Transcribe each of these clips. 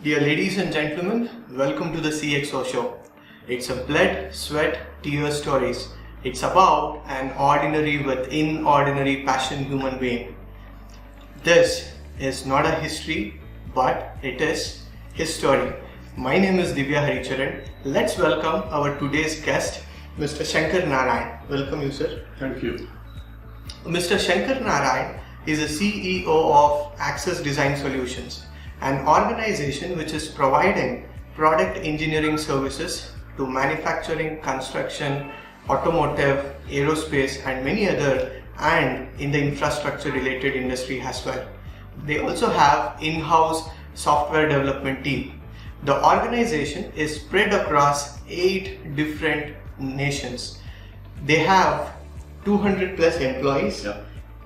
Dear ladies and gentlemen, welcome to the CXO show. It's a blood, sweat, tears stories. It's about an ordinary with inordinary passion human being. This is not a history, but it is his story. My name is Haricharan. Let's welcome our today's guest, Mr. Shankar Narayan. Welcome you, sir. Thank you. Mr. Shankar Narayan is a CEO of Access Design Solutions, an organization which is providing product engineering services to manufacturing, construction, automotive, aerospace and many other, and in the infrastructure related industry as well. They also have in-house software development team. The organization is spread across 8 different nations. They have 200 plus employees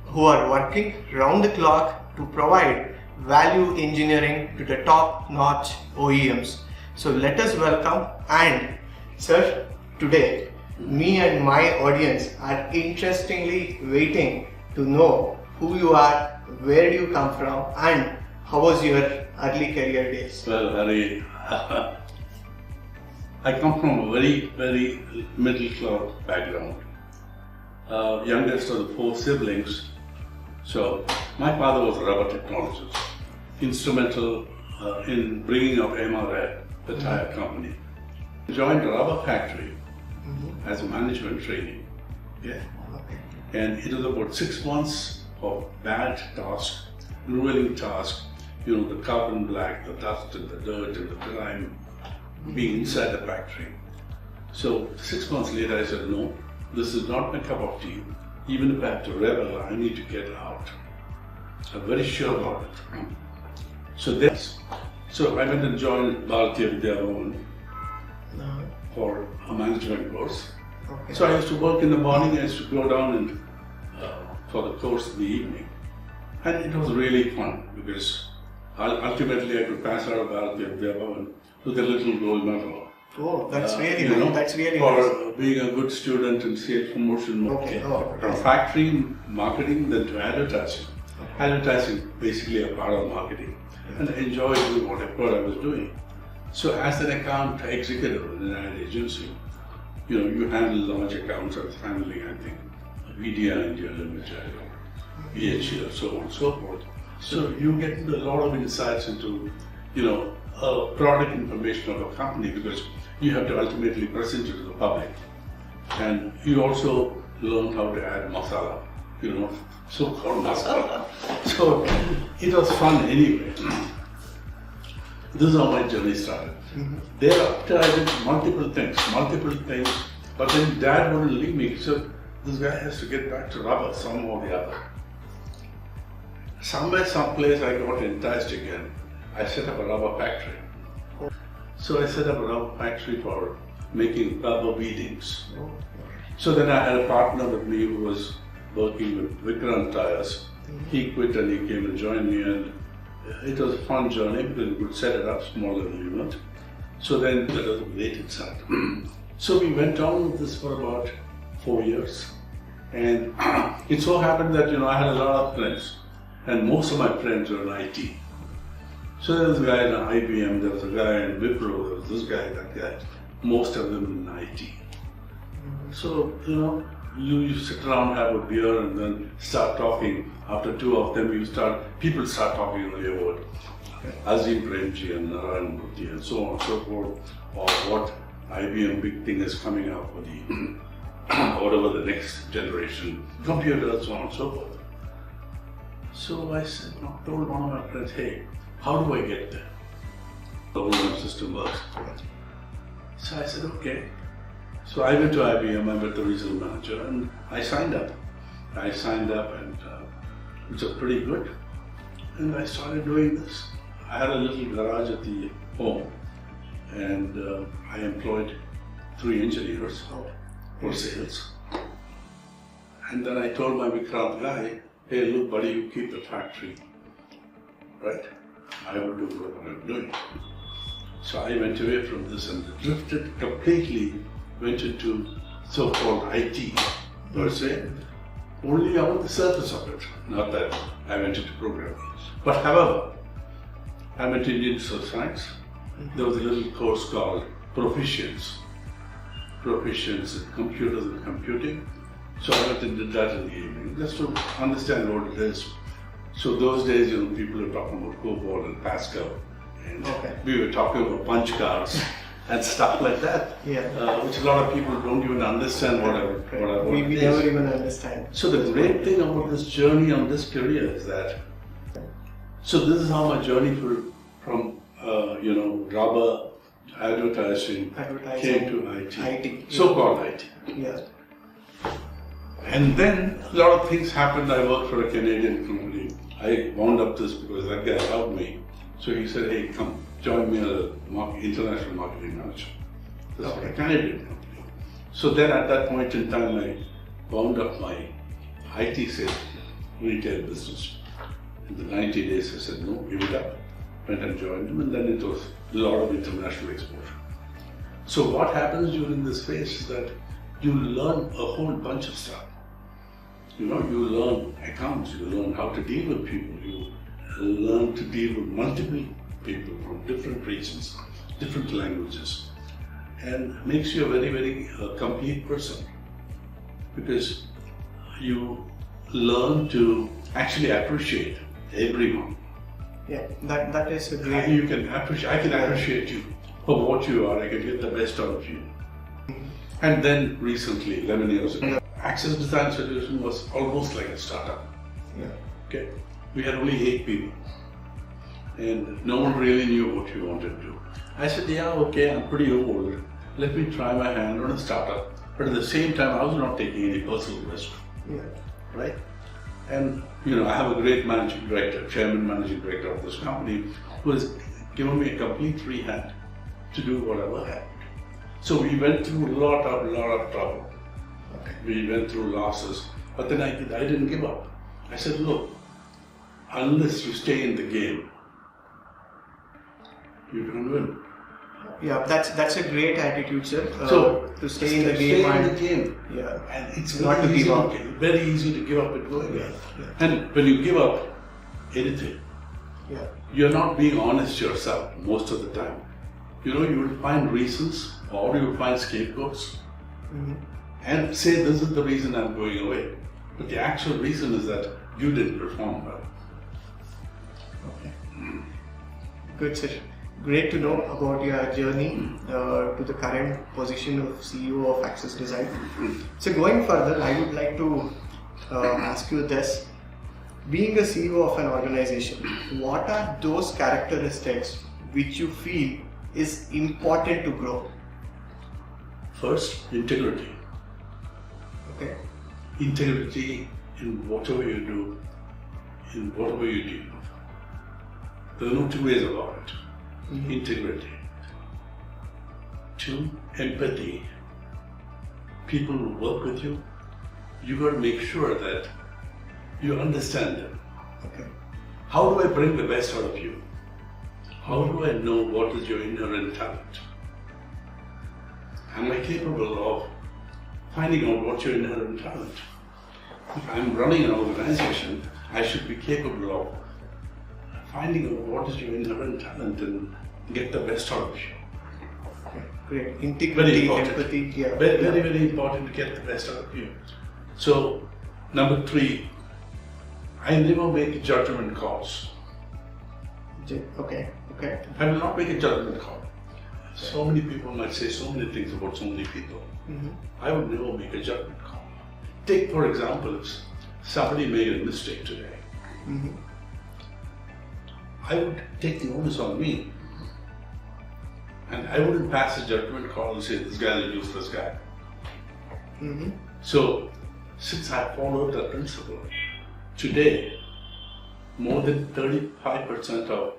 who are working round the clock to provide value engineering to the top-notch OEMs. So let us welcome, and sir, today me and my audience are interestingly waiting to know who you are, where do you come from, and how was your early career days? Well, Hari, I come from a very middle class background. Youngest of the 4 siblings. So my father was a rubber technologist, instrumental in bringing up MRF, the tire company. Joined a rubber factory as a management training. And it was about 6 months of bad task, grueling task. You know, the carbon black, the dust and the dirt and the grime being inside the factory. So 6 months later I said, no, this is not my cup of tea. Even if I have to rebel, I need to get out. I'm very sure about it. So I went and joined Part1 for a management course. So I used to work in the morning, I used to go down and for the course in the evening. And it was really fun because ultimately I could pass out of Part1 with a little gold medal. Oh, that's really nice. That's really for nice. Being a good student in sales promotion, from factory marketing, then to advertising. Advertising basically a part of marketing, and I enjoyed doing whatever I was doing. So as an account executive in an ad agency, you handle large accounts. I was handling, I think, VDI India Limited, BHE, so on and so forth. So you get a lot of insights into, product information of a company because you have to ultimately present it to the public. And you also learn how to add masala, so-called masala. So it was fun anyway. This is how my journey started. Thereafter I did multiple things, but then Dad wouldn't leave me. He said, this guy has to get back to rubber somehow or the other. Someplace I got enticed again. I set up a rubber factory. So I set up a rubber factory for making rubber beadings. So then I had a partner with me who was working with Vikram tires. He quit and he came and joined me, and it was a fun journey because we could set it up small little unit. So then that was the related side. So we went on with this for about 4 years, and it so happened that I had a lot of friends, and most of my friends were in IT. So there was a guy in IBM, there was a guy in Wipro, there was this guy, that guy, most of them in IT. So, you sit around, have a beer and then start talking. After 2 of them, people start talking really about Azim Premji and Narayan Murthy and so on and so forth, or what IBM big thing is coming up for the, whatever the next generation, computers, so on and so forth. So I told one of my friends, hey, how do I get there? The whole system works. So I said, okay. So I went to IBM, I met the regional manager, and I signed up. And it was pretty good. And I started doing this. I had a little garage at the home, and I employed 3 engineers for sales. And then I told my Vikrant guy, hey, look buddy, you keep the factory, right? I will do what I'm doing. So I went away from this and drifted completely, went into so-called IT per se, only on the surface of it, not that I went into programming. But however, I went to Indian Social Science. There was a little course called Proficiency in Computers and Computing. So I went and did that in the evening, just to understand what it is. So those days, people were talking about COBOL and Pascal, and we were talking about punch cards and stuff like that, which a lot of people don't even understand what we never even understand. So the great thing about this journey on this career is that, so this is how my journey from rubber advertising came to IT. So-called IT. Yeah. And then a lot of things happened. I worked for a Canadian company. I wound up this because that guy helped me. So he said, hey, come, join me as an international marketing manager. This is a Canadian company. So then at that point in time, I wound up my IT sales retail business. In the 90 days, I said, no, give it up. Went and joined him, and then it was a lot of international exposure. So what happens during this phase is that you learn a whole bunch of stuff. You learn accounts, you learn how to deal with people, you learn to deal with multiple people from different regions, different languages, and makes you a very, very complete person, because you learn to actually appreciate everyone. Yeah, that is a great... I can appreciate you for what you are, I can get the best out of you. And then recently, 11 years ago, Access Design Solution was almost like a startup. Yeah. Okay. We had only 8 people. And no one really knew what we wanted to do. I said, yeah, okay, I'm pretty old. Let me try my hand on a startup. But at the same time, I was not taking any personal risk. Yeah. Right? And I have a great managing director, chairman managing director of this company, who has given me a complete free hand to do whatever happened. So we went through a lot of trouble. We went through losses, but then I didn't give up. I said, look, unless you stay in the game, you can win. Yeah, that's a great attitude, sir. So to stay in the game. Yeah, and it's not to give up. Very easy to give up at going. Yeah. And when you give up anything, you're not being honest yourself most of the time. You will find reasons, or you will find scapegoats, and say this is the reason I'm going away. But the actual reason is that you didn't perform well. Okay. Good, sir. Great to know about your journey to the current position of CEO of Access Design. So going further, I would like to ask you this. Being a CEO of an organization, what are those characteristics which you feel is important to grow? First, integrity. Okay. Integrity in whatever you do, in whatever you deal with. There are no two ways about it. Integrity. 2, empathy. People who work with you, you got to make sure that you understand them. Okay. How do I bring the best out of you? How do I know what is your inherent talent? Am I capable of finding out what's your inherent talent? If I'm running an organization, I should be capable of finding out what is your inherent talent and get the best out of you. Okay. Great. Integrity, empathy. Yeah. Very, very, very important to get the best out of you. So, number 3, I never make judgment calls. Okay. I will not make a judgment call. So many people might say so many things about so many people. I would never make a judgment call. Take, for example, if somebody made a mistake today. I would take the onus on me. And I wouldn't pass a judgment call and say, this guy is a useless guy. So, since I followed that principle, today, more than 35% of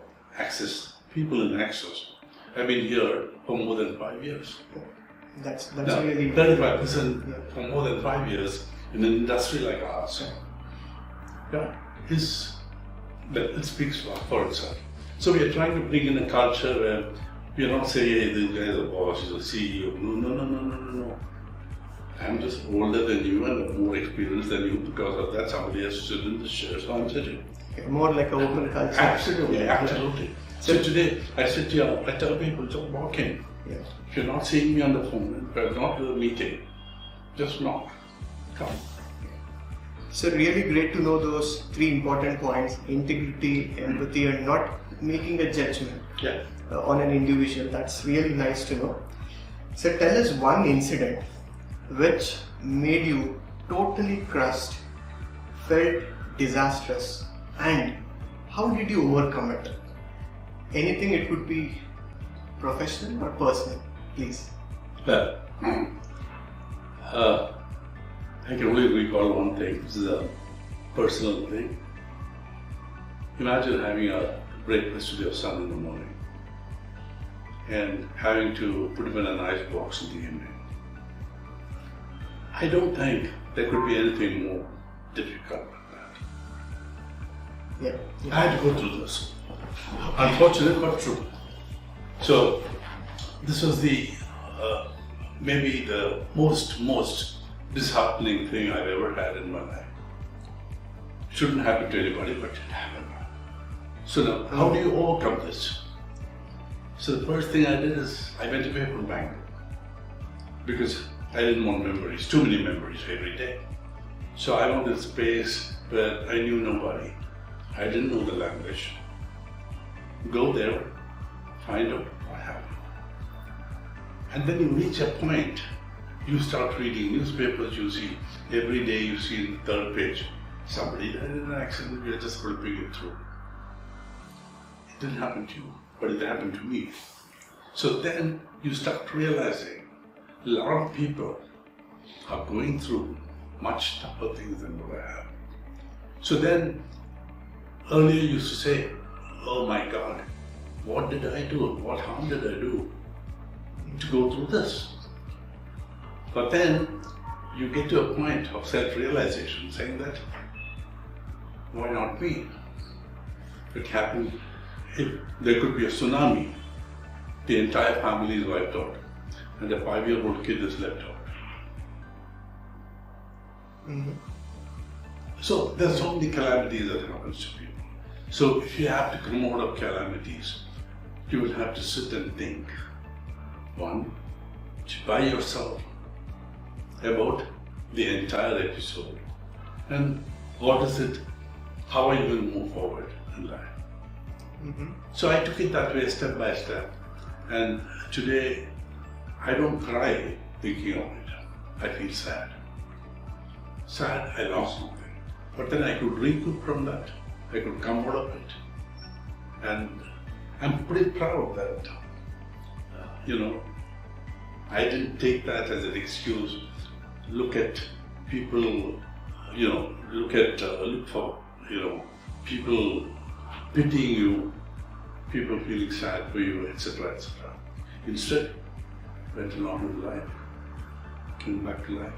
people in Access have been here for more than 5 years. That's really 35% for more than 5 years in an industry like ours. It speaks for itself. So we are trying to bring in a culture where we are not saying, hey, this guy is a boss, he's a CEO. No. I'm just older than you and more experienced than you. Because of that, somebody has to sit in this chair, so I'm sitting. more like an open culture. Absolutely. So today, I said to you, I tell people, just walk in. Yeah. If you're not seeing me on the phone, if you're not at a meeting, just knock. Come. So really great to know those 3 important points: integrity, empathy, and not making a judgment Yeah. on an individual. That's really nice to know. So tell us one incident which made you totally crushed, felt disastrous, and how did you overcome it? Anything, it could be professional or personal, please. Well, I can only recall one thing. This is a personal thing. Imagine having a breakfast with your son in the morning and having to put him in an ice box in the evening. I don't think there could be anything more difficult than that. Yeah. I had to go through this. Unfortunate but true. So this was the maybe the most disheartening thing I've ever had in my life. Shouldn't happen to anybody, but it happened. So now, how do you overcome this? So the first thing I did is I went away from Bangalore because I didn't want memories, too many memories every day. So I wanted a space where I knew nobody. I didn't know the language. Go there, find out what happened. And then you reach a point, you start reading newspapers, you see, every day you see in the 3rd page, somebody died in an accident, we are just going to bring it through. It didn't happen to you, but it happened to me. So then you start realizing a lot of people are going through much tougher things than what I have. So then, earlier you used to say, oh my God, what did I do? What harm did I do to go through this? But then you get to a point of self-realization saying that, why not me? It happened, if there could be a tsunami, the entire family is wiped out and a 5-year-old kid is left out. Mm-hmm. So there's so many calamities that happens to people. So if you have to come out of calamities, you will have to sit and think. One, by yourself about the entire episode and what is it, how are you going to move forward in life. Mm-hmm. So I took it that way step by step, and today I don't cry thinking of it. I feel sad. Sad, I lost something. But then I could recoup from that. I could come out of it. And I'm pretty proud that, I didn't take that as an excuse. Look at people, look for, people pitying you, people feeling sad for you, etc., etc. Instead, went along with life, came back to life,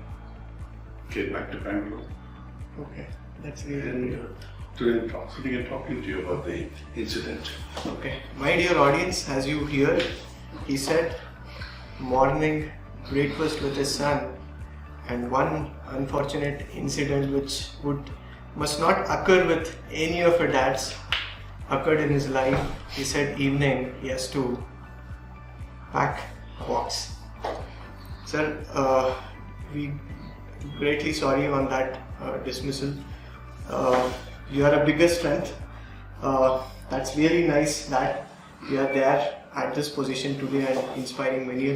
came back to Bangalore. Okay, that's really And good. today I'm sitting and talking to you about the incident. Okay, my dear audience, as you hear, he said morning breakfast with his son, and one unfortunate incident which must not occur with any of a dads occurred in his life. He said evening he has to pack a box. Sir, we greatly sorry on that dismissal. You are a bigger strength. That's really nice that you are there at this position today and inspiring many